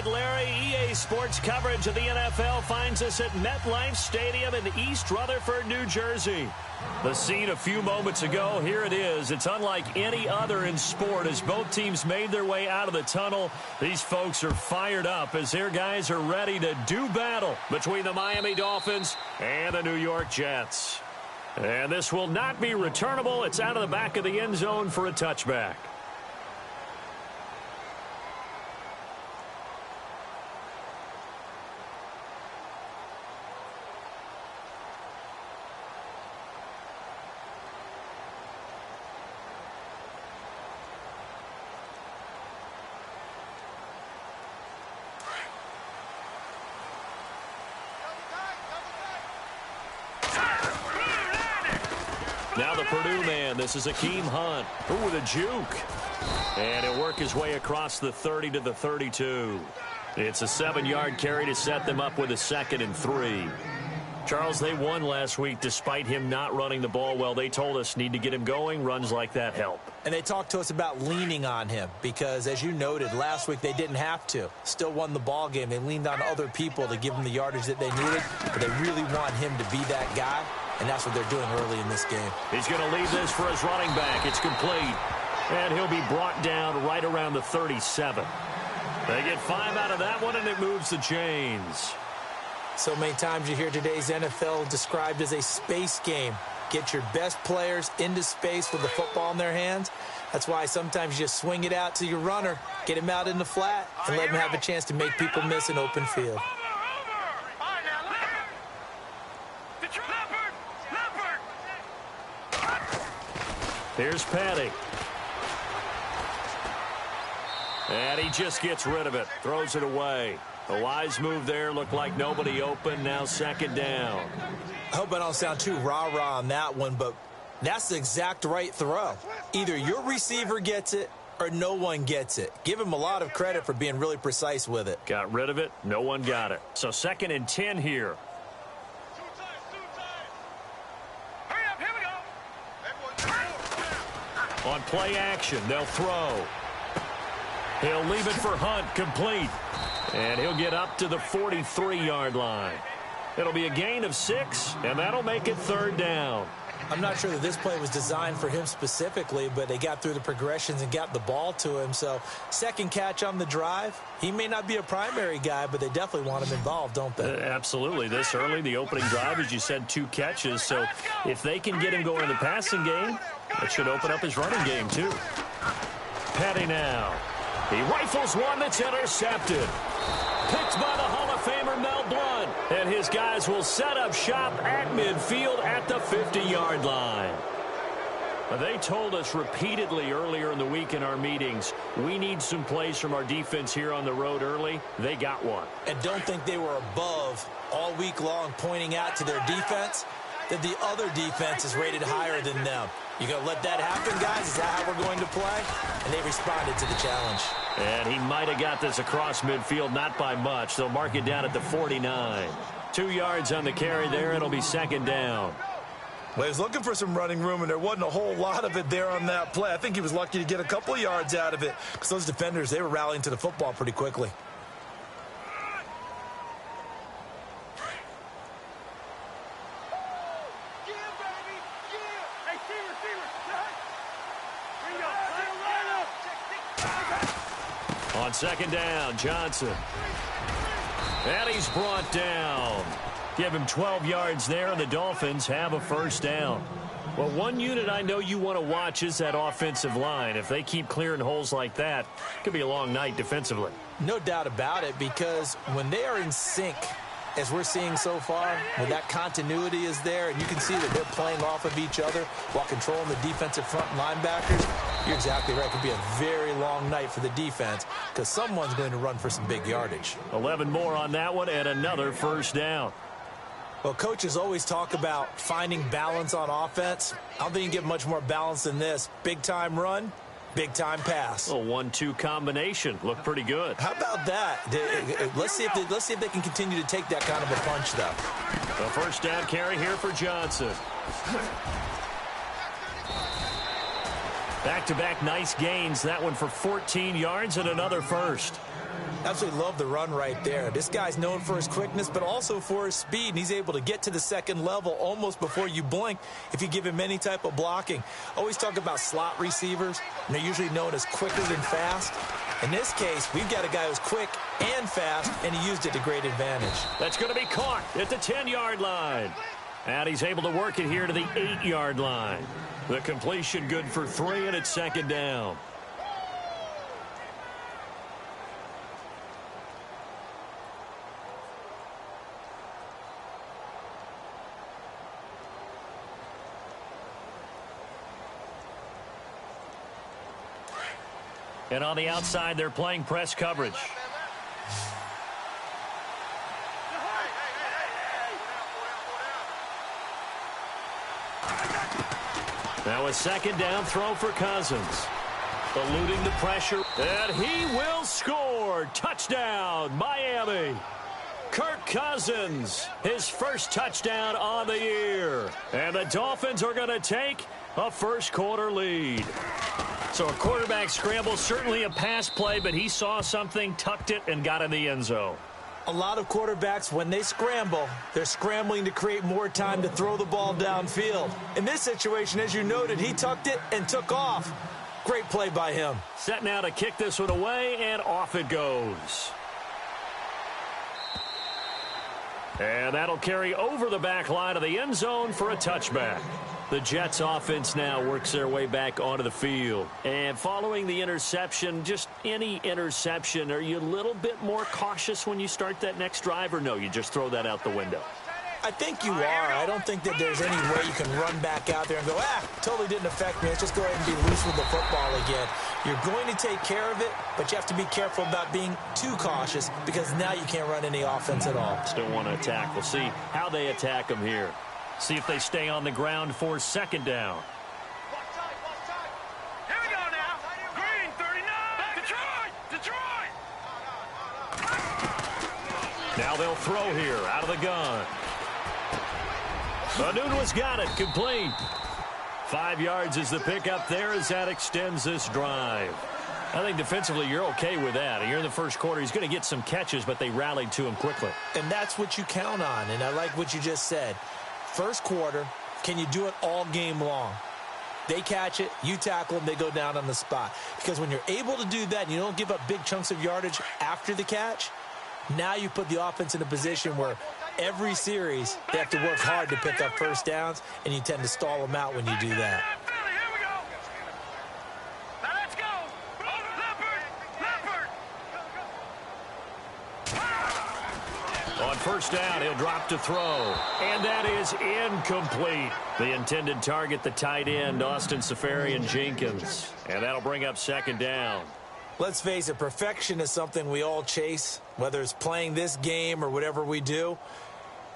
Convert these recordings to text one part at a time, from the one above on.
Larry. EA Sports coverage of the NFL finds us at MetLife Stadium in East Rutherford, New Jersey. The scene a few moments ago, here it is. It's unlike any other in sport as both teams made their way out of the tunnel. These folks are fired up as their guys are ready to do battle between the Miami Dolphins and the New York Jets. And this will not be returnable. It's out of the back of the end zone for a touchback. Now the Purdue man, this is Akeem Hunt. Ooh, with a juke. And he'll work his way across the 30 to the 32. It's a 7-yard carry to set them up with a 2nd and 3. Charles, they won last week despite him not running the ball well. They told us need to get him going. Runs like that help. And they talked to us about leaning on him because, as you noted, last week they didn't have to. Still won the ball game. They leaned on other people to give them the yardage that they needed. But they really want him to be that guy. And that's what they're doing early in this game. He's going to leave this for his running back. It's complete. And he'll be brought down right around the 37. They get 5 out of that one, and it moves the chains. So many times you hear today's NFL described as a space game. Get your best players into space with the football in their hands. That's why sometimes you just swing it out to your runner, get him out in the flat, and let him have a chance to make people miss an open field. Here's Patty. And he just gets rid of it. Throws it away. A wise move there. Looked like nobody open. Now 2nd down. I hope I don't sound too rah-rah on that one, but that's the exact right throw. Either your receiver gets it or no one gets it. Give him a lot of credit for being really precise with it. Got rid of it. No one got it. So 2nd and 10 here. On play action, they'll throw. He'll leave it for Hunt, complete. And he'll get up to the 43-yard line. It'll be a gain of 6, and that'll make it 3rd down. I'm not sure that this play was designed for him specifically, but they got through the progressions and got the ball to him. So 2nd catch on the drive. He may not be a primary guy, but they definitely want him involved, don't they? Absolutely. This early, the opening drive, as you said, 2 catches. So if they can get him going in the passing game, it should open up his running game, too. Petty now. He rifles one that's intercepted. Picked by the Hall of Famer Mel Blount. And his guys will set up shop at midfield at the 50-yard line. They told us repeatedly earlier in the week in our meetings, we need some plays from our defense here on the road early. They got one. And don't think they were above all week long pointing out to their defense that the other defense is rated higher than them. You going to let that happen, guys? Is that how we're going to play? And they responded to the challenge. And he might have got this across midfield, not by much. They'll mark it down at the 49. 2 yards on the carry there. It'll be 2nd down. Well, he was looking for some running room, and there wasn't a whole lot of it there on that play. I think he was lucky to get a couple of yards out of it because those defenders, they were rallying to the football pretty quickly. On 2nd down, Johnson. And he's brought down. Give him 12 yards there, and the Dolphins have a 1st down. Well, one unit I know you want to watch is that offensive line. If they keep clearing holes like that, it could be a long night defensively. No doubt about it, because when they are in sync, as we're seeing so far, when that continuity is there, and you can see that they're playing off of each other while controlling the defensive front linebackers, you're exactly right. It could be a very long night for the defense because someone's going to run for some big yardage. 11 more on that one and another 1st down. Well, coaches always talk about finding balance on offense. I don't think you can get much more balance than this. Big-time run, big-time pass. A 1-2 combination. Looked pretty good. How about that? Let's see if they can continue to take that kind of a punch, though. The 1st down carry here for Johnson. Back-to-back nice gains. That one for 14 yards and another 1st. Absolutely love the run right there. This guy's known for his quickness, but also for his speed, and he's able to get to the second level almost before you blink if you give him any type of blocking. Always talk about slot receivers, and they're usually known as quicker than fast. In this case, we've got a guy who's quick and fast, and he used it to great advantage. That's going to be caught at the 10-yard line. And he's able to work it here to the 8-yard line. The completion good for 3, and it's second down. And on the outside, they're playing press coverage. Now a second down throw for Cousins. Eluding the pressure. And he will score. Touchdown, Miami. Kirk Cousins, his first touchdown on the year. And the Dolphins are going to take a first-quarter lead. So a quarterback scramble, certainly a pass play, but he saw something, tucked it, and got in the end zone. A lot of quarterbacks, when they scramble, they're scrambling to create more time to throw the ball downfield. In this situation, as you noted, he tucked it and took off. Great play by him. Set now to kick this one away, and off it goes. And that'll carry over the back line of the end zone for a touchback. The Jets offense now works their way back onto the field. And following the interception, just any interception, are you a little bit more cautious when you start that next drive, or no, you just throw that out the window? I think you are. I don't think that there's any way you can run back out there and go, totally didn't affect me. Let's just go ahead and be loose with the football again. You're going to take care of it, but you have to be careful about being too cautious because now you can't run any offense at all. Still want to attack. We'll see how they attack them here. See if they stay on the ground for second down. Here we go now. Green, 39. Detroit. Now they'll throw here out of the gun. Anunua's got it. Complete. 5 yards is the pickup there as that extends this drive. I think defensively you're okay with that. Here in the first quarter, he's going to get some catches, but they rallied to him quickly. And that's what you count on, and I like what you just said. First quarter, can you do it all game long? They catch it, you tackle them, they go down on the spot. Because when you're able to do that and you don't give up big chunks of yardage after the catch, now you put the offense in a position where every series they have to work hard to pick up first downs, and you tend to stall them out when you do that. On first down, he'll drop to throw. And that is incomplete. The intended target, the tight end, Austin Seferian-Jenkins. And that'll bring up second down. Let's face it, perfection is something we all chase, whether it's playing this game or whatever we do.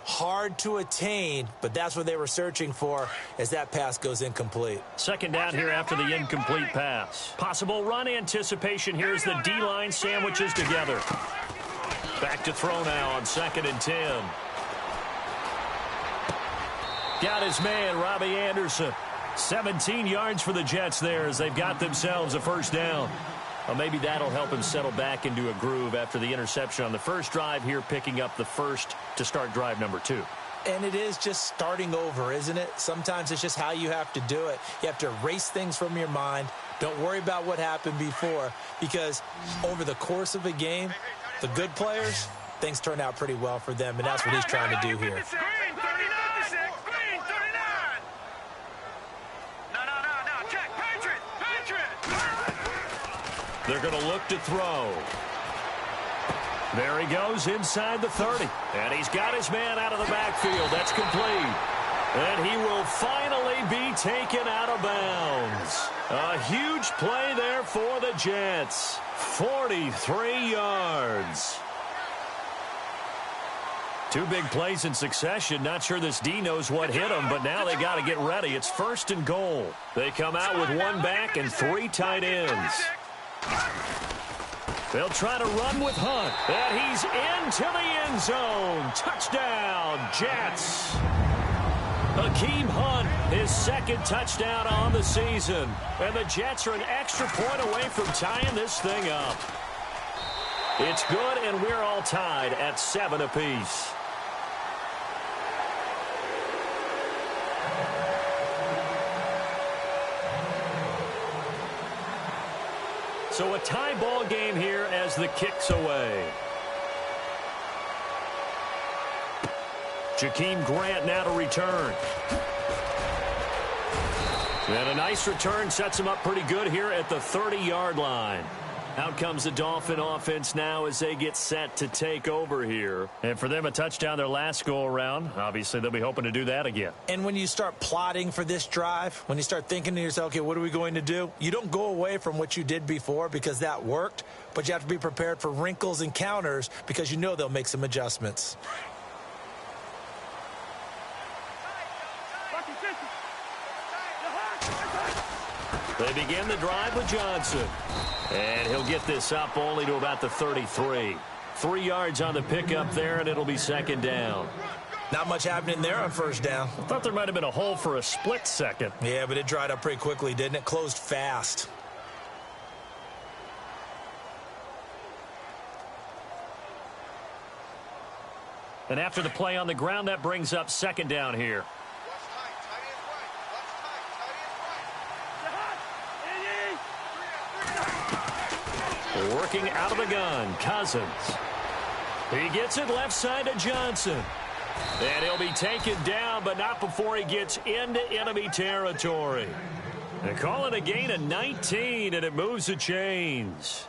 Hard to attain, but that's what they were searching for as that pass goes incomplete. Second down here after the incomplete pass. Possible run anticipation here as the D-line sandwiches together. Back to throw now on 2nd and 10. Got his man, Robbie Anderson. 17 yards for the Jets there as they've got themselves a first down. Well, maybe that'll help him settle back into a groove after the interception on the first drive here, picking up the first to start drive number 2. And it is just starting over, isn't it? Sometimes it's just how you have to do it. You have to erase things from your mind. Don't worry about what happened before, because over the course of a game, the good players, things turn out pretty well for them, and that's what he's trying to do here. Green, 39. Green, 39. No. Check. Patriot. They're going to look to throw. There he goes inside the 30. And he's got his man out of the backfield. That's complete. And he will finally be taken out of bounds. A huge play there for the Jets. 43 yards. 2 big plays in succession. Not sure this D knows what hit him, but now they got to get ready. It's 1st and goal. They come out with 1 back and 3 tight ends. They'll try to run with Hunt. And he's into the end zone. Touchdown, Jets. Hakeem Hunt, his 2nd touchdown on the season. And the Jets are an extra point away from tying this thing up. It's good, and we're all tied at 7 apiece. So a tie ball game here as the kick's away. Jakeem Grant now to return. And a nice return sets him up pretty good here at the 30-yard line. Out comes the Dolphin offense now as they get set to take over here. And for them, a touchdown their last go-around. Obviously, they'll be hoping to do that again. And when you start plotting for this drive, when you start thinking to yourself, okay, what are we going to do? You don't go away from what you did before because that worked, but you have to be prepared for wrinkles and counters because you know they'll make some adjustments. They begin the drive with Johnson. And he'll get this up only to about the 33. 3 yards on the pickup there, and it'll be second down. Not much happening there on first down. I thought there might have been a hole for a split second. Yeah, but it dried up pretty quickly, didn't it? Closed fast. And after the play on the ground, that brings up second down here. Working out of the gun, Cousins. He gets it left side to Johnson. And he'll be taken down, but not before he gets into enemy territory. They call it a gain of 19, and it moves the chains.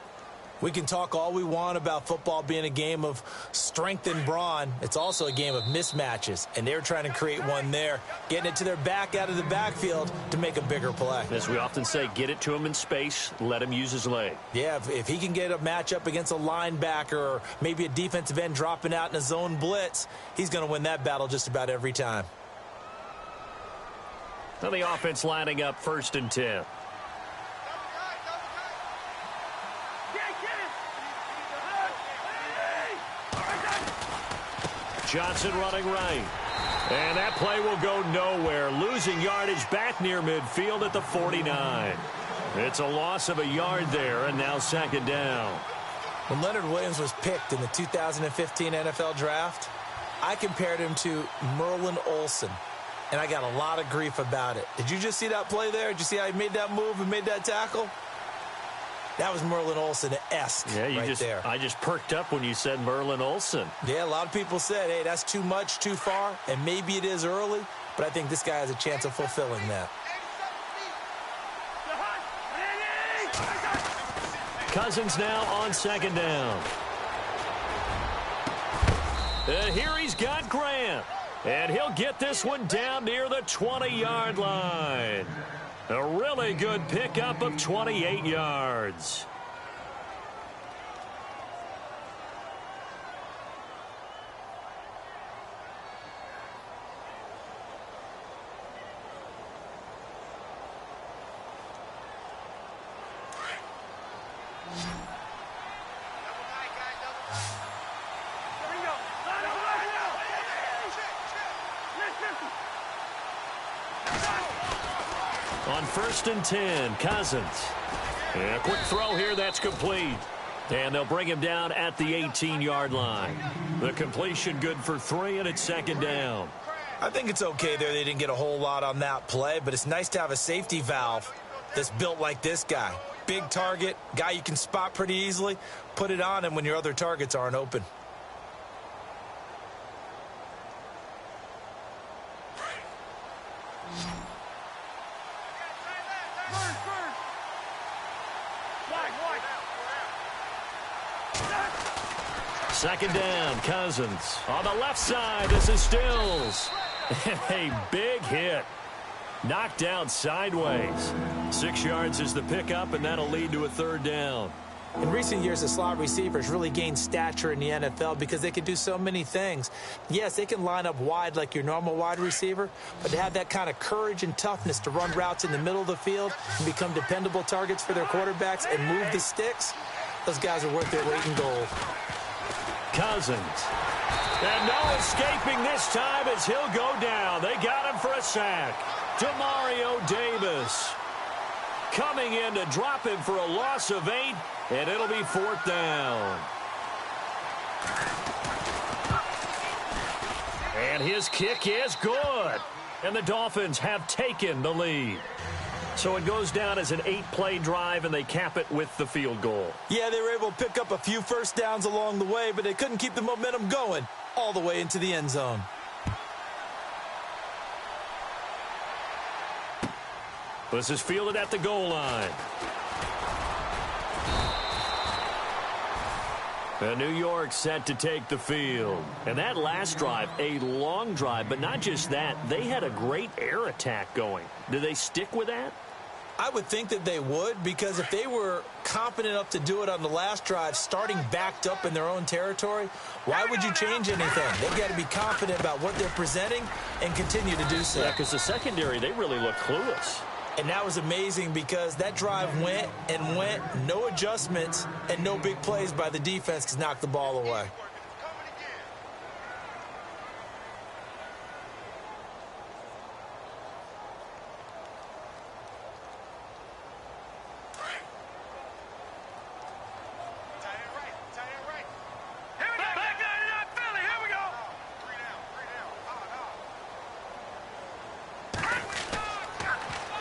We can talk all we want about football being a game of strength and brawn. It's also a game of mismatches, and they're trying to create one there, getting it to their back out of the backfield to make a bigger play. As we often say, get it to him in space, let him use his leg. Yeah, if he can get a matchup against a linebacker or maybe a defensive end dropping out in a zone blitz, he's going to win that battle just about every time. Now the offense lining up 1st and 10. Johnson running right. And that play will go nowhere. Losing yardage back near midfield at the 49. It's a loss of a yard there, and now second down. When Leonard Williams was picked in the 2015 NFL Draft, I compared him to Merlin Olsen, and I got a lot of grief about it. Did you just see that play there? Did you see how he made that move and made that tackle? That was Merlin Olsen-esque there. I just perked up when you said Merlin Olsen. Yeah, a lot of people said, hey, that's too much, too far, and maybe it is early, but I think this guy has a chance of fulfilling that. Cousins now on second down. And here he's got Grant. And he'll get this one down near the 20-yard line. A really good pickup of 28 yards. On 1st and 10, Cousins. And a quick throw here, that's complete. And they'll bring him down at the 18-yard line. The completion good for 3, and it's second down. I think it's okay there. They didn't get a whole lot on that play, but it's nice to have a safety valve that's built like this guy. Big target, guy you can spot pretty easily. Put it on him when your other targets aren't open. Second down, Cousins. On the left side, this is Stills. A big hit. Knocked down sideways. 6 yards is the pickup, and that'll lead to a third down. In recent years, the slot receivers really gained stature in the NFL because they can do so many things. Yes, they can line up wide like your normal wide receiver, but to have that kind of courage and toughness to run routes in the middle of the field and become dependable targets for their quarterbacks and move the sticks, those guys are worth their weight in gold. Cousins. And no escaping this time as he'll go down. They got him for a sack. Demario Davis coming in to drop him for a loss of 8, and it'll be 4th down. And his kick is good. And the Dolphins have taken the lead. So it goes down as an 8-play drive, and they cap it with the field goal. Yeah, they were able to pick up a few first downs along the way, but they couldn't keep the momentum going all the way into the end zone. This is fielded at the goal line. And New York set to take the field. And that last drive, a long drive, but not just that, they had a great air attack going. Do they stick with that? I would think that they would, because if they were confident enough to do it on the last drive, starting backed up in their own territory, why would you change anything? They've got to be confident about what they're presenting and continue to do so. Yeah, because the secondary, they really looked clueless. And that was amazing because that drive went and went, no adjustments, and no big plays by the defense to knock the ball away.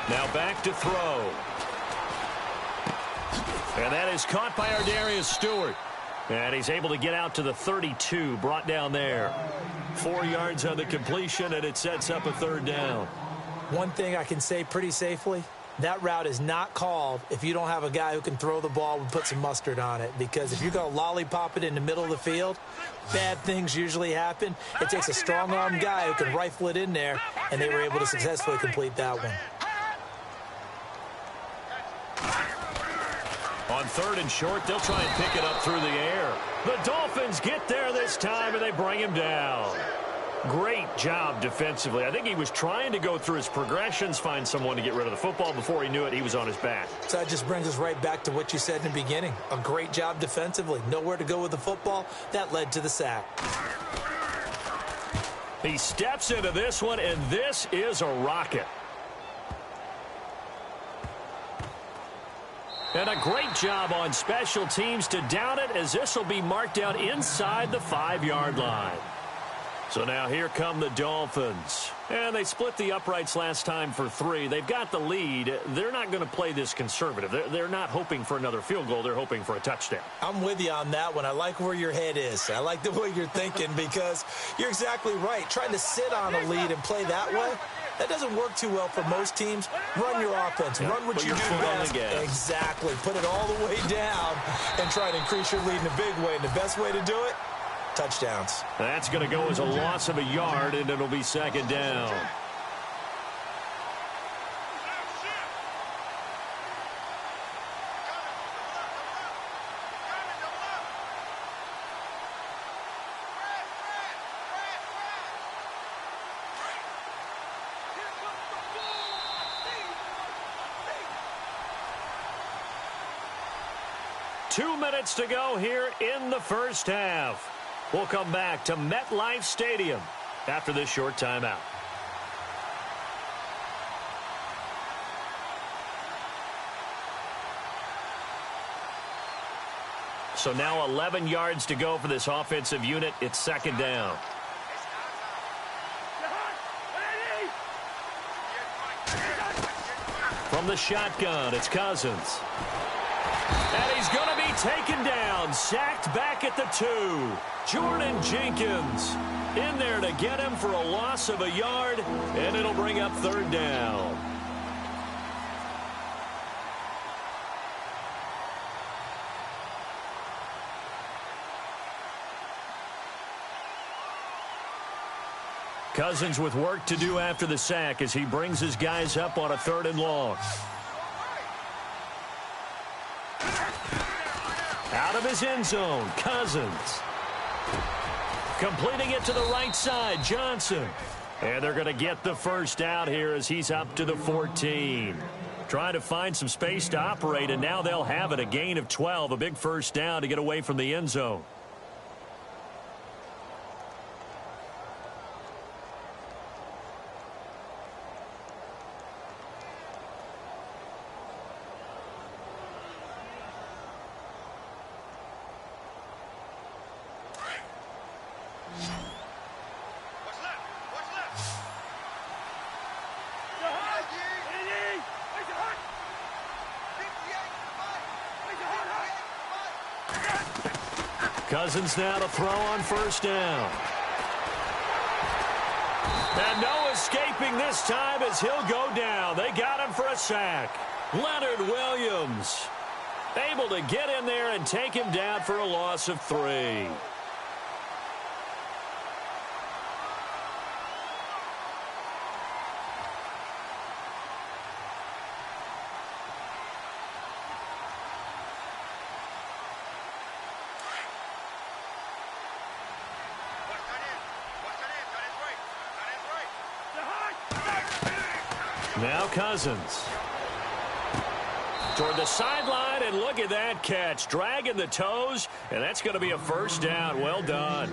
Now back to throw. And that is caught by our Darius Stewart. And he's able to get out to the 32, brought down there. 4 yards on the completion, and it sets up a third down. One thing I can say pretty safely, that route is not called if you don't have a guy who can throw the ball and put some mustard on it. Because if you're going to lollipop it in the middle of the field, bad things usually happen. It takes a strong-arm guy who can rifle it in there, and they were able to successfully complete that one. On 3rd and short, they'll try and pick it up through the air. The Dolphins get there this time, and they bring him down. Great job defensively. I think he was trying to go through his progressions, find someone to get rid of the football. Before he knew it, he was on his back. So that just brings us right back to what you said in the beginning. A great job defensively. Nowhere to go with the football. That led to the sack. He steps into this one, and this is a rocket. And a great job on special teams to down it, as this will be marked down inside the 5-yard line. So now here come the Dolphins. And they split the uprights last time for 3. They've got the lead. They're not going to play this conservative. They're not hoping for another field goal. They're hoping for a touchdown. I'm with you on that one. I like where your head is. I like the way you're thinking, because you're exactly right. Trying to sit on a lead and play that way, that doesn't work too well for most teams. Run your offense. Yeah, run what you do best. Exactly. Put it all the way down and try to increase your lead in a big way. And the best way to do it, touchdowns. That's going to go as a loss of a yard, and it'll be 2nd down. Two minutes to go here in the first half. We'll come back to MetLife Stadium after this short timeout. So now 11 yards to go for this offensive unit. It's 2nd down. From the shotgun, it's Cousins. And he's going to be taken down, sacked back at the 2. Jordan Jenkins in there to get him for a loss of a yard, and it'll bring up 3rd down. Cousins with work to do after the sack as he brings his guys up on a 3rd and long. Out of his end zone, Cousins. Completing it to the right side, Johnson. And they're going to get the first out here as he's up to the 14. Trying to find some space to operate, and now they'll have it. A gain of 12, a big first down to get away from the end zone. Cousins now to throw on first down. And no escaping this time as he'll go down. They got him for a sack. Leonard Williams able to get in there and take him down for a loss of 3. Now Cousins. Toward the sideline, and look at that catch. Dragging the toes, and that's going to be a first down. Well done.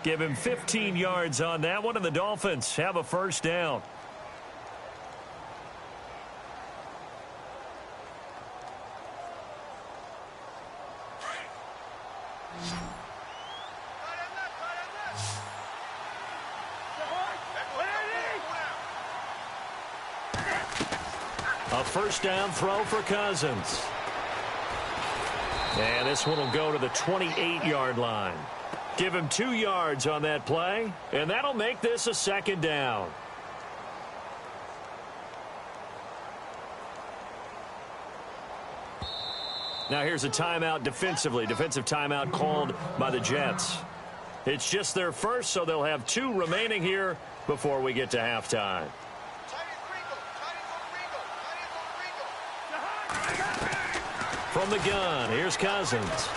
Give him 15 yards on that one, and the Dolphins have a first down. A first down throw for Cousins. And this one will go to the 28-yard line. Give him 2 yards on that play, and that'll make this a second down. Now here's a timeout defensively. Defensive timeout called by the Jets. It's just their first, so they'll have 2 remaining here before we get to halftime. From the gun, here's Cousins.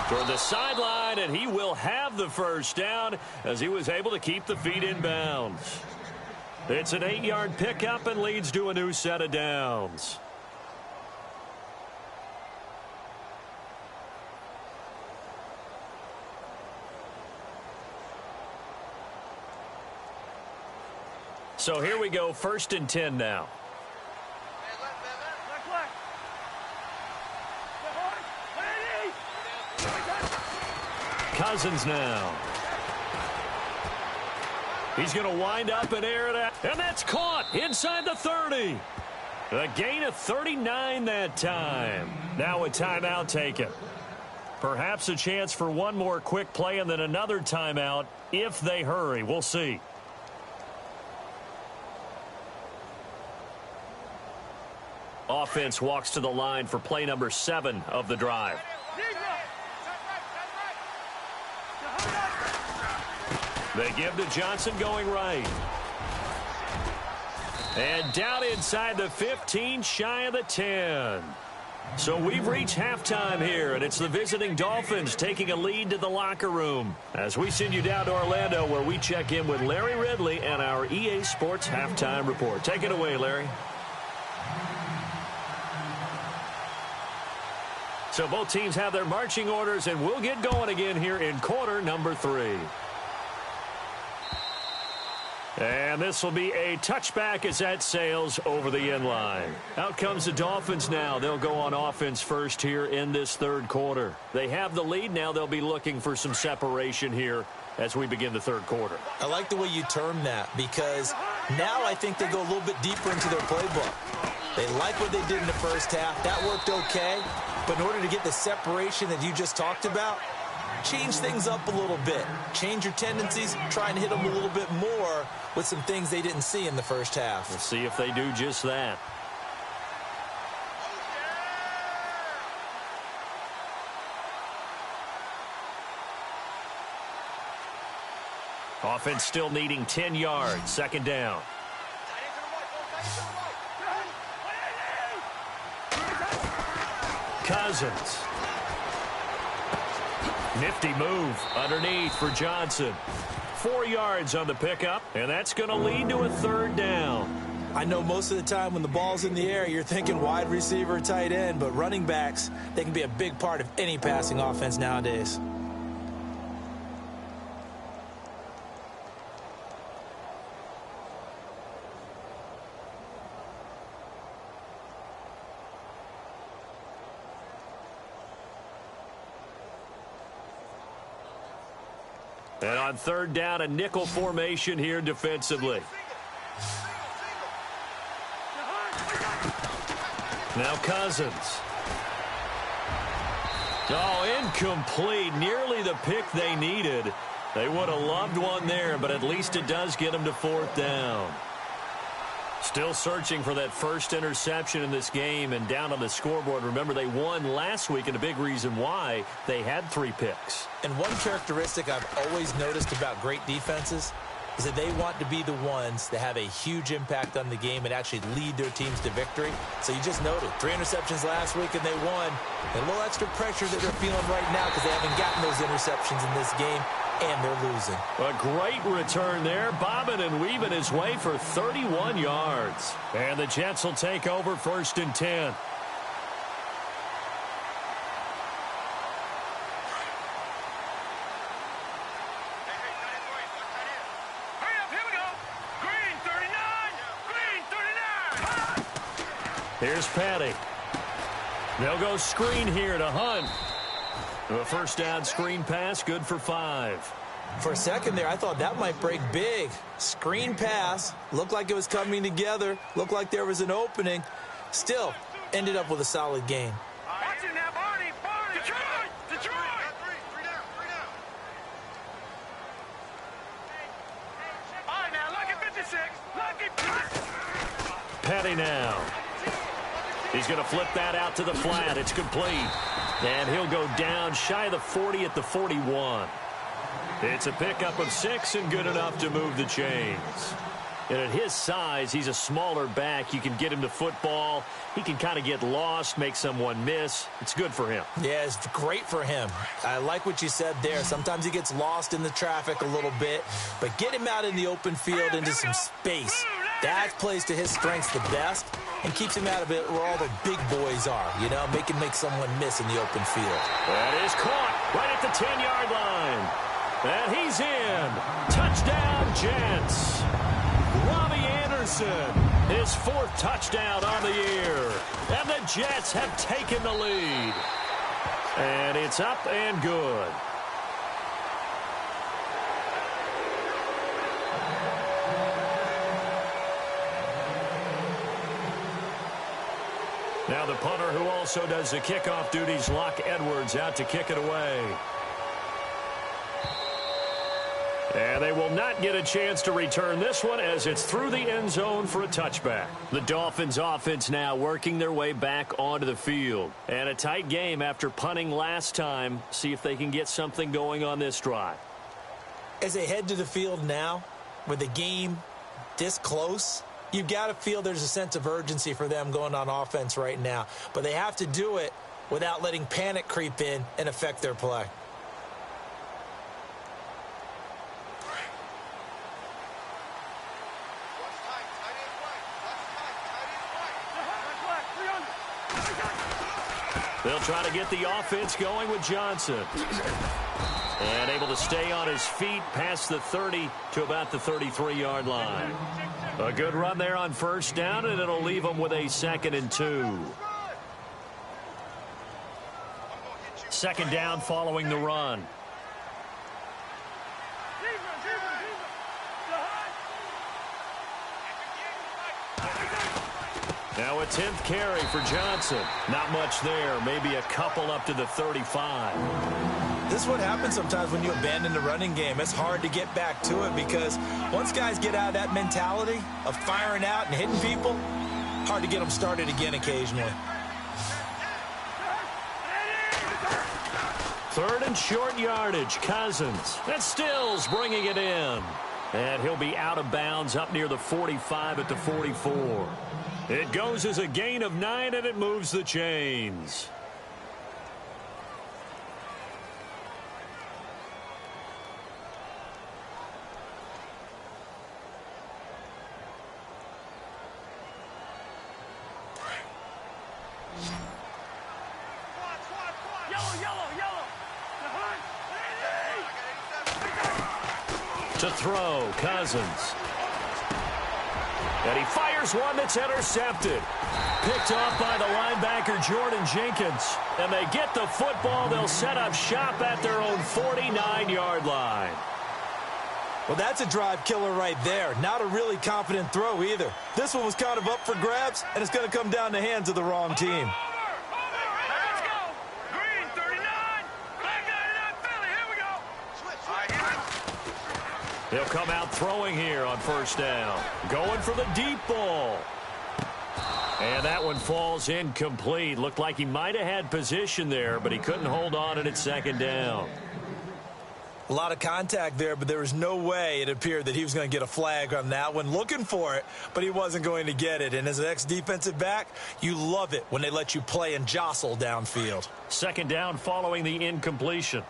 Toward the sideline, and he will have the first down as he was able to keep the feet in bounds. It's an 8-yard pickup and leads to a new set of downs. So here we go, 1st and 10 now. Cousins now. He's going to wind up and air it out. And that's caught inside the 30. A gain of 39 that time. Now a timeout taken. Perhaps a chance for one more quick play and then another timeout if they hurry. We'll see. Offense walks to the line for play number 7 of the drive. They give to Johnson going right. And down inside the 15, shy of the 10. So we've reached halftime here, and it's the visiting Dolphins taking a lead to the locker room. As we send you down to Orlando, where we check in with Larry Ridley and our EA Sports Halftime Report. Take it away, Larry. So both teams have their marching orders, and we'll get going again here in quarter number 3. And this will be a touchback as that sails over the end line. Out comes the Dolphins now. They'll go on offense first here in this third quarter. They have the lead now. They'll be looking for some separation here as we begin the third quarter. I like the way you term that, because now I think they go a little bit deeper into their playbook. They like what they did in the first half. That worked okay. But in order to get the separation that you just talked about, change things up a little bit. Change your tendencies. Try and hit them a little bit more with some things they didn't see in the first half. We'll see if they do just that. Offense still needing 10 yards. Second down. Cousins. Nifty move underneath for Johnson. 4 yards on the pickup, and that's going to lead to a third down. I know most of the time when the ball's in the air, you're thinking wide receiver, tight end, but running backs, they can be a big part of any passing offense nowadays. And on third down, a nickel formation here defensively. Now Cousins. Oh, incomplete. Nearly the pick they needed. They would have loved one there, but at least it does get them to 4th down. Still searching for that first interception in this game and down on the scoreboard. Remember, they won last week, and a big reason why they had 3 picks. And one characteristic I've always noticed about great defenses is that they want to be the ones that have a huge impact on the game and actually lead their teams to victory. So you just noted 3 interceptions last week and they won. And a little extra pressure that they're feeling right now because they haven't gotten those interceptions in this game, and they're losing. A great return there, bobbing and weaving his way for 31 yards. And the Jets will take over 1st and 10. Here's Patty. They'll go screen here to Hunt. A 1st down screen pass, good for 5. For a second there, I thought that might break big. Screen pass, looked like it was coming together, looked like there was an opening. Still, ended up with a solid game. Watching now, Barney. Detroit! Detroit! Three down. All right, now, lucky 56. Lucky. Patty now. He's going to flip that out to the flat. It's complete. And he'll go down shy of the 40 at the 41. It's a pickup of 6 and good enough to move the chains. And at his size, he's a smaller back. You can get him to football. He can kind of get lost, make someone miss. It's good for him. Yeah, it's great for him. I like what you said there. Sometimes he gets lost in the traffic a little bit, but get him out in the open field into some space. That plays to his strengths the best and keeps him out of it where all the big boys are, you know, make someone miss in the open field. That is caught right at the 10-yard line. And he's in. Touchdown, Jets. Robbie Anderson, his 4th touchdown on the year. And the Jets have taken the lead. And it's up and good. Now the punter who also does the kickoff duties, Locke Edwards, out to kick it away. And they will not get a chance to return this one as it's through the end zone for a touchback. The Dolphins offense now working their way back onto the field. And a tight game after punting last time. See if they can get something going on this drive. As they head to the field now, with the game this close, you've got to feel there's a sense of urgency for them going on offense right now. But they have to do it without letting panic creep in and affect their play. They'll try to get the offense going with Johnson. And able to stay on his feet past the 30 to about the 33-yard line. A good run there on 1st down, and it'll leave them with a 2nd and 2. 2nd down following the run. Now a 10th carry for Johnson. Not much there. Maybe a couple up to the 35. This is what happens sometimes when you abandon the running game. It's hard to get back to it because once guys get out of that mentality of firing out and hitting people, hard to get them started again occasionally. 3rd and short yardage. Cousins. And Stills bringing it in. And he'll be out of bounds up near the 45 at the 44. It goes as a gain of 9, and it moves the chains. To throw, Cousins. And he fires one that's intercepted. Picked off by the linebacker, Jordan Jenkins. And they get the football. They'll set up shop at their own 49-yard line. Well, that's a drive killer right there. Not a really confident throw either. This one was kind of up for grabs, and it's going to come down the hands of the wrong team. Let's go. Green 39. He'll come out throwing here on first down. Going for the deep ball. And that one falls incomplete. Looked like he might have had position there, but he couldn't hold on, and it's second down. A lot of contact there, but there was no way it appeared that he was going to get a flag on that one. Looking for it, but he wasn't going to get it. And as an ex-defensive back, you love it when they let you play and jostle downfield. Second down following the incompletion.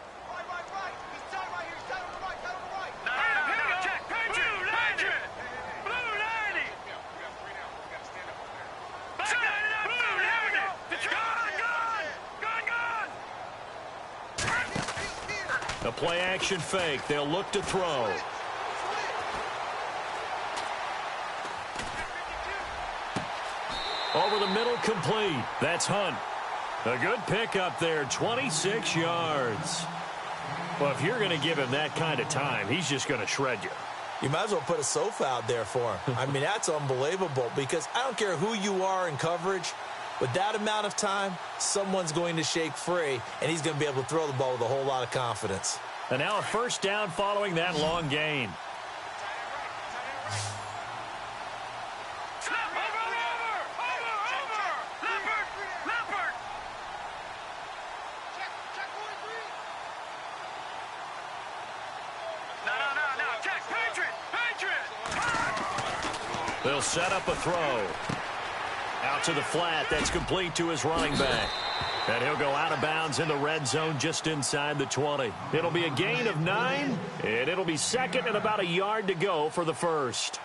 A play-action fake. They'll look to throw. Over the middle, complete. That's Hunt. A good pickup there, 26 yards. Well, if you're going to give him that kind of time, he's just going to shred you. You might as well put a sofa out there for him. I mean, that's unbelievable because I don't care who you are in coverage. With that amount of time, someone's going to shake free, and he's going to be able to throw the ball with a whole lot of confidence. And now a first down following that long gain. They'll set up a throw. Out to the flat. That's complete to his running back. And he'll go out of bounds in the red zone just inside the 20. It'll be a gain of 9, and it'll be second and about a yard to go for the first.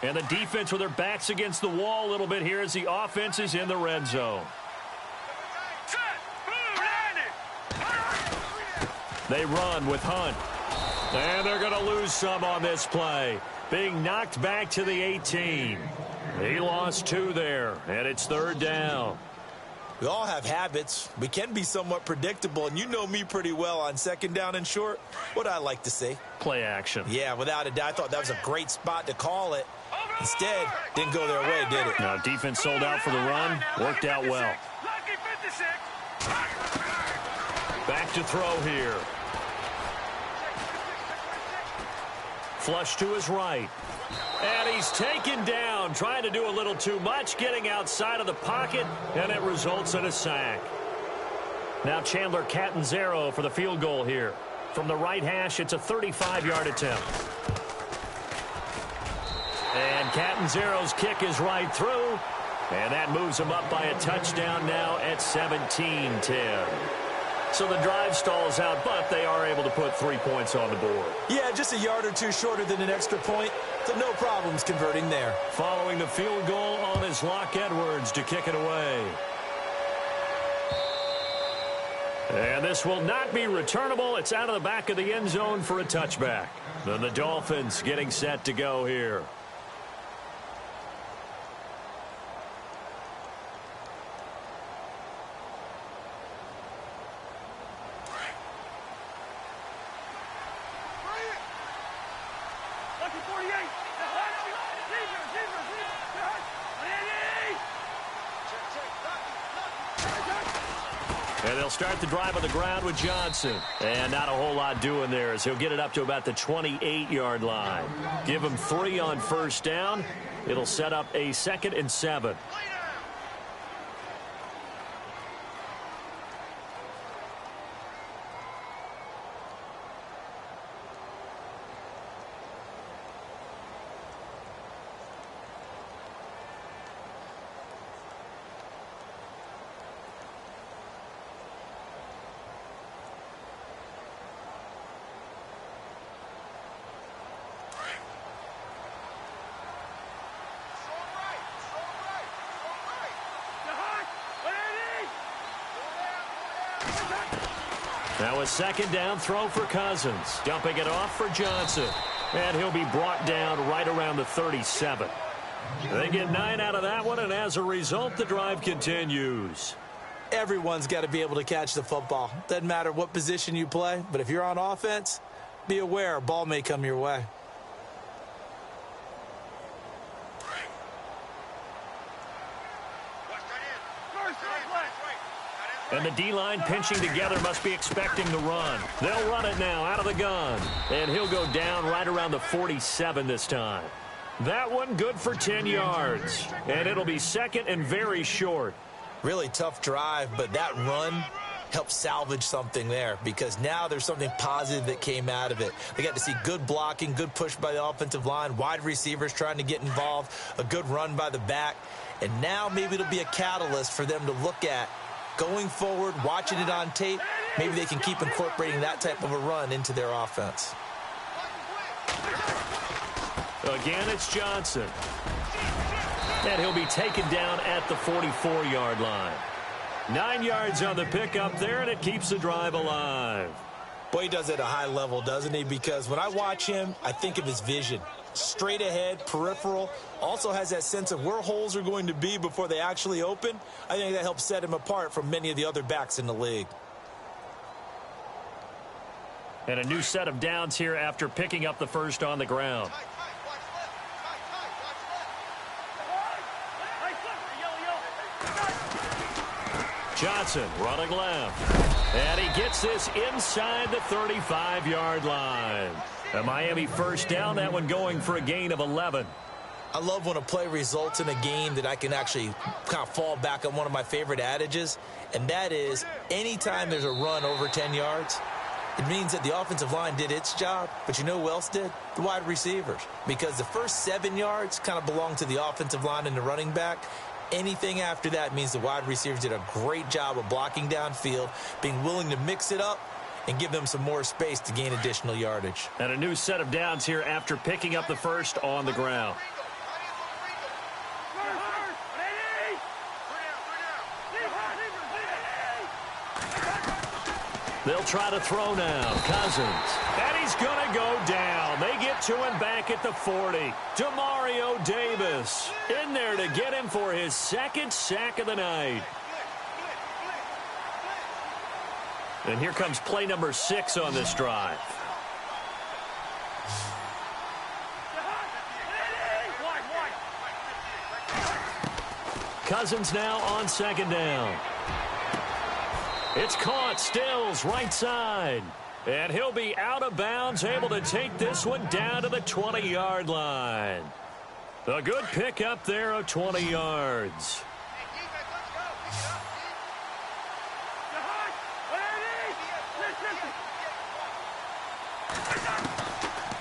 And the defense with their backs against the wall a little bit here as the offense is in the red zone. They run with Hunt. And they're going to lose some on this play. Being knocked back to the 18. He lost 2 there, and it's third down. We all have habits. We can be somewhat predictable, and you know me pretty well on second down and short. What I like to see? Play action. Yeah, without a doubt. I thought that was a great spot to call it. Instead, didn't go their way, did it? Now, defense sold out for the run. Worked out well. Back to throw here. Flush to his right. And he's taken down, trying to do a little too much, getting outside of the pocket, and it results in a sack. Now Chandler Catanzaro for the field goal here. From the right hash, it's a 35-yard attempt. And Catanzaro's kick is right through, and that moves him up by a touchdown now at 17-10. So the drive stalls out, but they are able to put 3 points on the board. Yeah, just a yard or two shorter than an extra point, so no problems converting there. Following the field goal on is Locke Edwards to kick it away. And this will not be returnable. It's out of the back of the end zone for a touchback. Then the Dolphins getting set to go here. And they'll start the drive on the ground with Johnson. And not a whole lot doing there as he'll get it up to about the 28-yard line. Give him 3 on first down. It'll set up a 2nd and 7. Now a second down throw for Cousins. Dumping it off for Johnson. And he'll be brought down right around the 37. They get 9 out of that one, and as a result, the drive continues. Everyone's got to be able to catch the football. Doesn't matter what position you play, but if you're on offense, be aware a ball may come your way. And the D-line pinching together must be expecting the run. They'll run it now out of the gun. And he'll go down right around the 47 this time. That one good for 10 yards. And it'll be second and very short. Really tough drive, but that run helped salvage something there because now there's something positive that came out of it. They got to see good blocking, good push by the offensive line, wide receivers trying to get involved, a good run by the back. And now maybe it'll be a catalyst for them to look at going forward, watching it on tape. Maybe they can keep incorporating that type of a run into their offense. Again, it's Johnson. And he'll be taken down at the 44-yard line. 9 yards on the pickup there, and it keeps the drive alive. Boy, he does it at a high level, doesn't he? Because when I watch him, I think of his vision. Straight ahead, peripheral, also has that sense of where holes are going to be before they actually open. I think that helps set him apart from many of the other backs in the league. And a new set of downs here after picking up the first on the ground. Johnson running left. And he gets this inside the 35-yard line. A Miami first down, that one going for a gain of 11. I love when a play results in a game that I can actually kind of fall back on one of my favorite adages, and that is anytime there's a run over 10 yards, it means that the offensive line did its job, but you know who else did? The wide receivers. Because the first 7 yards kind of belong to the offensive line and the running back. Anything after that means the wide receivers did a great job of blocking downfield, being willing to mix it up, and give them some more space to gain additional yardage. And a new set of downs here after picking up the first on the ground. They'll try to throw now. Cousins. And he's going to go down. They get to him back at the 40. Demario Davis in there to get him for his second sack of the night. And here comes play number 6 on this drive. Cousins now on second down. It's caught. Stills right side. And he'll be out of bounds, able to take this one down to the 20-yard line. A good pickup there of 20 yards.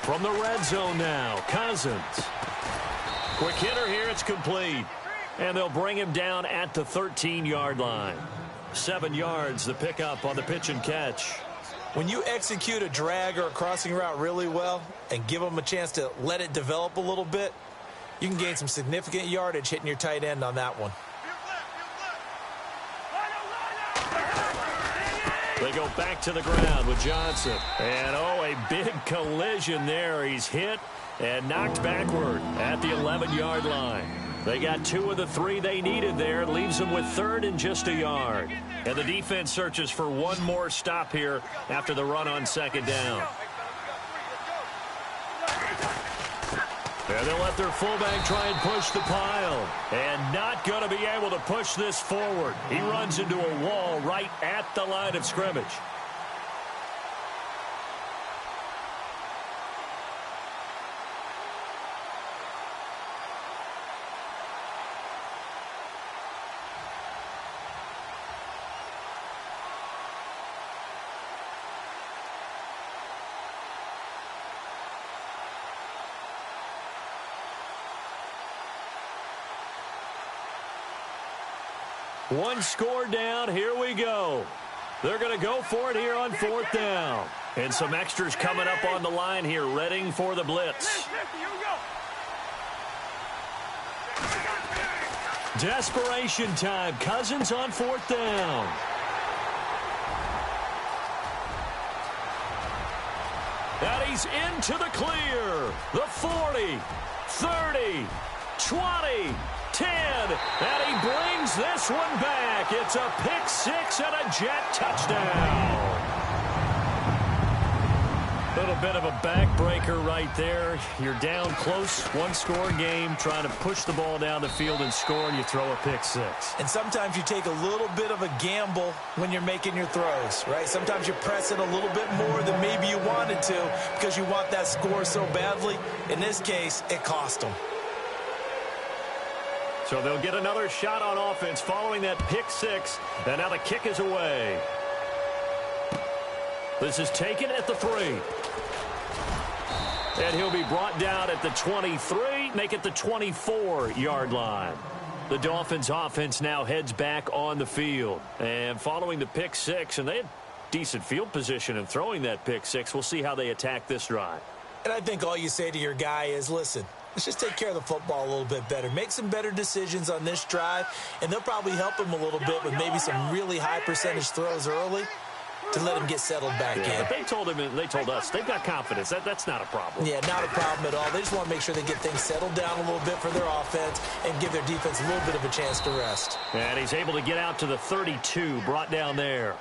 From the red zone now, Cousins. Quick hitter here, it's complete. And they'll bring him down at the 13-yard line. 7 yards, the pickup on the pitch and catch. When you execute a drag or a crossing route really well and give them a chance to let it develop a little bit, you can gain some significant yardage hitting your tight end on that one. They go back to the ground with Johnson. And, oh, a big collision there. He's hit and knocked backward at the 11-yard line. They got 2 of the 3 they needed there. Leaves them with third and just a yard. And the defense searches for one more stop here after the run on second down. And they'll let their fullback try and push the pile. And not going to be able to push this forward. He runs into a wall right at the line of scrimmage. One score down. Here we go. They're going to go for it here on fourth down. And some extras coming up on the line here, readying for the blitz. Desperation time. Cousins on fourth down. And he's into the clear. The 40, 30, 20, 10, and he brings this one back. It's a pick 6 and a Jet touchdown. Little bit of a backbreaker right there. You're down close, one-score game, trying to push the ball down the field and score, and you throw a pick six. And sometimes you take a little bit of a gamble when you're making your throws, right? Sometimes you press it a little bit more than maybe you wanted to because you want that score so badly. In this case, it cost them. So they'll get another shot on offense following that pick six, and now the kick is away. This is taken at the 3. And he'll be brought down at the 23, make it the 24-yard line. The Dolphins' offense now heads back on the field. And following the pick six, and they had decent field position in throwing that pick six, we'll see how they attack this drive. And I think all you say to your guy is, listen, let's just take care of the football a little bit better. Make some better decisions on this drive, and they'll probably help him a little bit with maybe some really high percentage throws early to let him get settled back in. But they told him, and they told us, they've got confidence. That's not a problem. Yeah, not a problem at all. They just want to make sure they get things settled down a little bit for their offense and give their defense a little bit of a chance to rest. And he's able to get out to the 32, brought down there.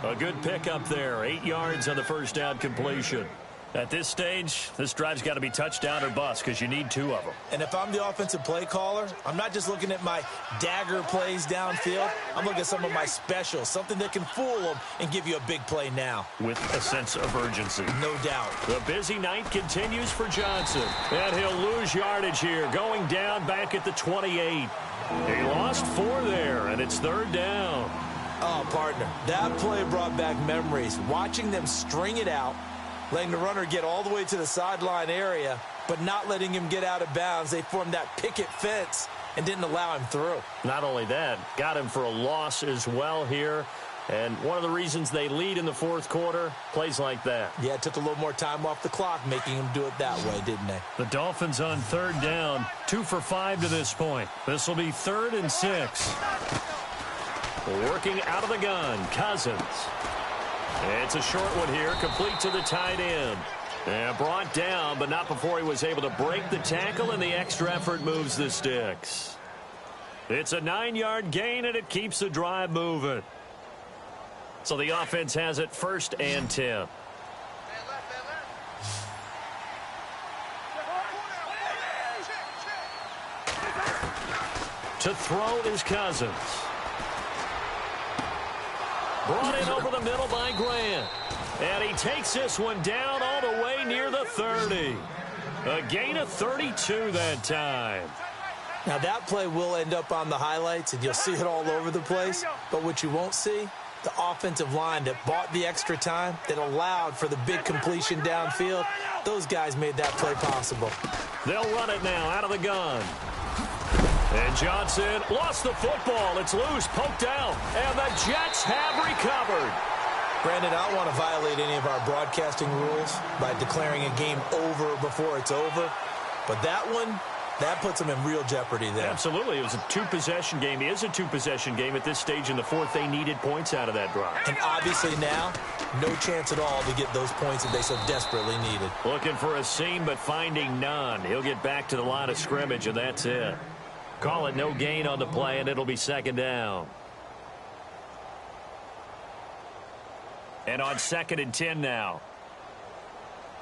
A good pickup there, 8 yards on the first down completion. At this stage, this drive's got to be touchdown or bust because you need 2 of them. And if I'm the offensive play caller, I'm not just looking at my dagger plays downfield. I'm looking at some of my specials, something that can fool them and give you a big play now. With a sense of urgency. No doubt. The busy night continues for Johnson. And he'll lose yardage here, going down back at the 28. He lost 4 there, and it's 3rd down. Oh, partner, that play brought back memories. Watching them string it out, letting the runner get all the way to the sideline area, but not letting him get out of bounds. They formed that picket fence and didn't allow him through. Not only that, got him for a loss as well here. And one of the reasons they lead in the 4th quarter, plays like that. Yeah, it took a little more time off the clock, making him do it that way, didn't they? The Dolphins on 3rd down, 2 for 5 to this point. This will be 3rd and 6. Working out of the gun, Cousins. It's a short one here, complete to the tight end. And brought down, but not before he was able to break the tackle, and the extra effort moves the sticks. It's a 9-yard gain, and it keeps the drive moving. So the offense has it 1st and 10. To throw is Cousins. Brought in over the middle by Grant. And he takes this one down all the way near the 30. A gain of 32 that time. Now that play will end up on the highlights, and you'll see it all over the place. But what you won't see, the offensive line that bought the extra time, that allowed for the big completion downfield, those guys made that play possible. They'll run it now out of the gun. And Johnson lost the football. It's loose, poked out, and the Jets have recovered. Brandon, I don't want to violate any of our broadcasting rules by declaring a game over before it's over. But that one, that puts them in real jeopardy there. Absolutely. It was a 2-possession game. It is a 2-possession game at this stage in the 4th. They needed points out of that drive. And obviously now, no chance at all to get those points that they so desperately needed. Looking for a seam, but finding none. He'll get back to the line of scrimmage, and that's it. Call it no gain on the play, and it'll be 2nd down. And on 2nd and 10 now.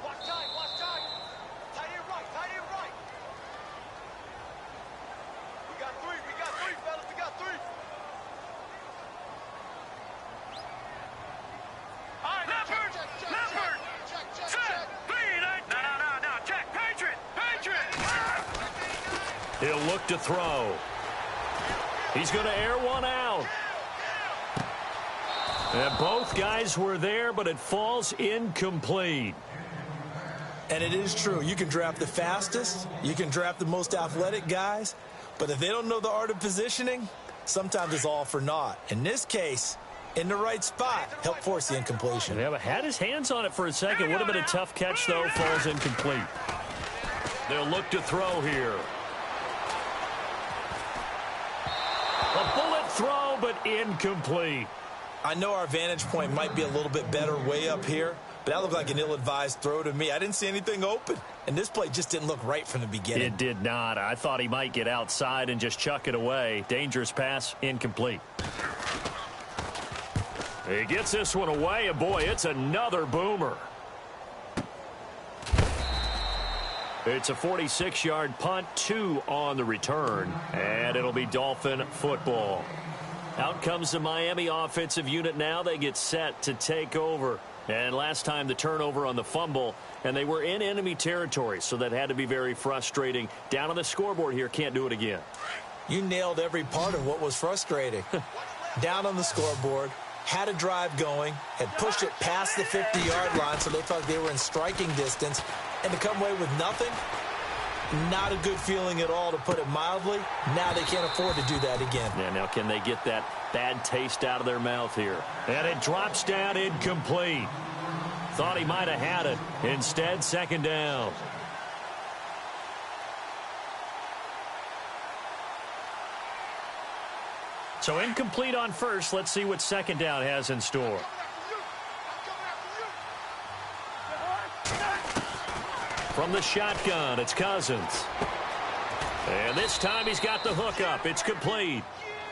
Watch time, watch time. Tight end right, We got three, fellas, we got 3. All right, Leopard, set, lead, no, check, Patriot. He'll look to throw. He's going to air one out. And both guys were there, but it falls incomplete. And it is true. You can draft the fastest. You can draft the most athletic guys. But if they don't know the art of positioning, sometimes it's all for naught. In this case, in the right spot, help force the incompletion. Yeah, but had his hands on it for a second. Would have been a tough catch, though. Falls incomplete. They'll look to throw here. A bullet throw, but incomplete. I know our vantage point might be a little bit better way up here, but that looked like an ill-advised throw to me. I didn't see anything open, and this play just didn't look right from the beginning. It did not. I thought he might get outside and just chuck it away. Dangerous pass, incomplete. He gets this one away, and boy, it's another boomer. It's a 46-yard punt, 2 on the return, and it'll be Dolphin football. Out comes the Miami offensive unit now. They get set to take over. And last time the turnover on the fumble, and they were in enemy territory, so that had to be very frustrating. Down on the scoreboard here, can't do it again. You nailed every part of what was frustrating. Down on the scoreboard, had a drive going, had pushed it past the 50-yard line, so they thought they were in striking distance, and to come away with nothing, not a good feeling at all, to put it mildly. Now they can't afford to do that again. Yeah, now can they get that bad taste out of their mouth here? And it drops down incomplete. Thought he might have had it. Instead, second down. So incomplete on first. Let's see what second down has in store. From the shotgun, it's Cousins. And this time he's got the hook up. It's complete.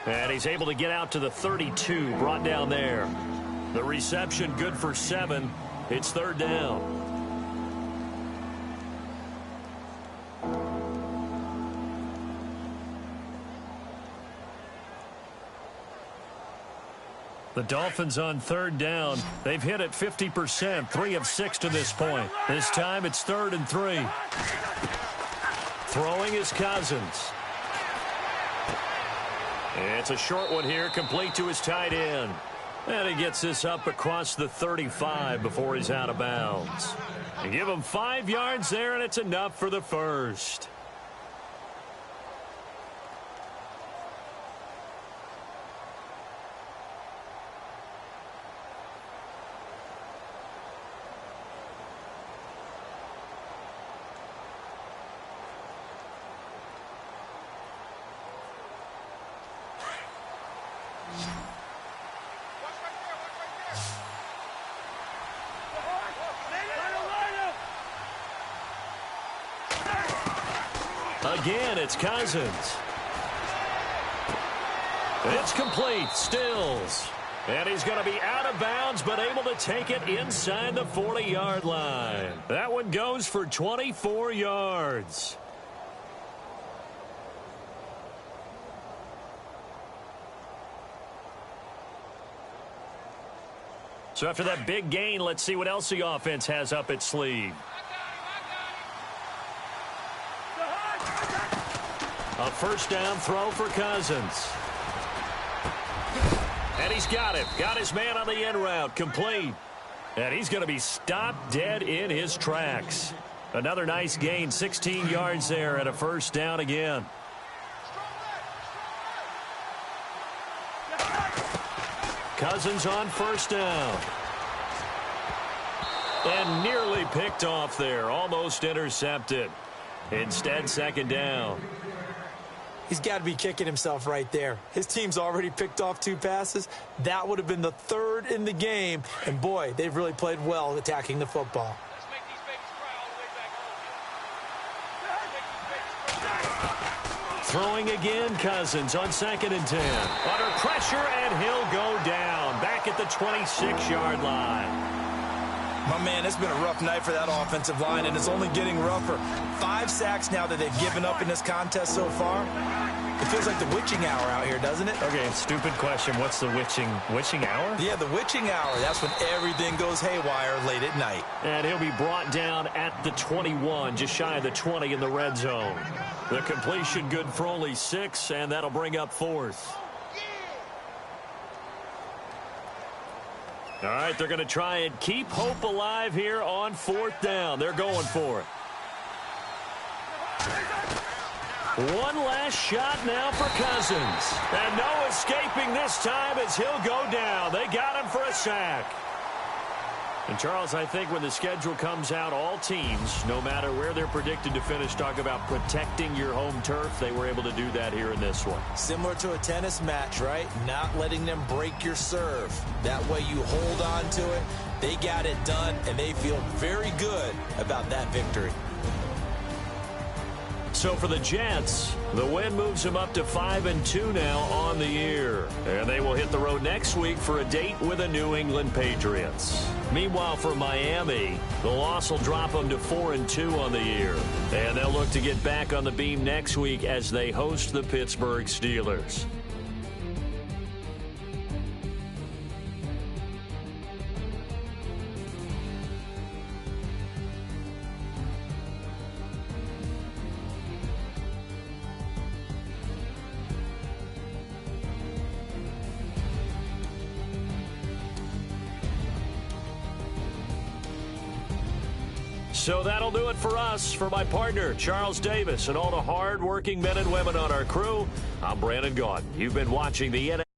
And he's able to get out to the 32, brought down there. The reception good for 7. It's third down. The Dolphins on third down. They've hit it 50%, 3 of 6 to this point. This time it's 3rd and 3. Throwing is Cousins. It's a short one here, complete to his tight end. And he gets this up across the 35 before he's out of bounds. And give him 5 yards there, and it's enough for the first. Again, it's Cousins. It's complete. Stills. And he's going to be out of bounds, but able to take it inside the 40-yard line. That one goes for 24 yards. So after that big gain, let's see what else the offense has up its sleeve. A first down throw for Cousins. And he's got it. Got his man on the end route. Complete. And he's going to be stopped dead in his tracks. Another nice gain. 16 yards there and a first down again. Cousins on first down. And nearly picked off there. Almost intercepted. Instead, second down. He's got to be kicking himself right there. His team's already picked off 2 passes. That would have been the 3rd in the game. And, boy, they've really played well attacking the football. Let's make these babies cry all the way back home. Throwing again, Cousins on 2nd and 10. Under pressure, and he'll go down. Back at the 26-yard line. My man, it's been a rough night for that offensive line, and it's only getting rougher. 5 sacks now that they've given up in this contest so far. It feels like the witching hour out here, doesn't it? Okay, stupid question. What's the witching hour? Yeah, the witching hour. That's when everything goes haywire late at night. And he'll be brought down at the 21, just shy of the 20 in the red zone. The completion good for only 6, and that'll bring up 4th. All right, they're going to try and keep hope alive here on 4th down. They're going for it. One last shot now for Cousins. And no escaping this time as he'll go down. They got him for a sack. And, Charles, I think when the schedule comes out, all teams, no matter where they're predicted to finish, talk about protecting your home turf. They were able to do that here in this one. Similar to a tennis match, right? Not letting them break your serve. That way you hold on to it. They got it done, and they feel very good about that victory. So for the Jets, the win moves them up to 5-2 now on the year. And they will hit the road next week for a date with the New England Patriots. Meanwhile, for Miami, the loss will drop them to 4-2 on the year. And they'll look to get back on the beam next week as they host the Pittsburgh Steelers. So that'll do it for us. For my partner, Charles Davis, and all the hard-working men and women on our crew, I'm Brandon Gaudin. You've been watching the NFL.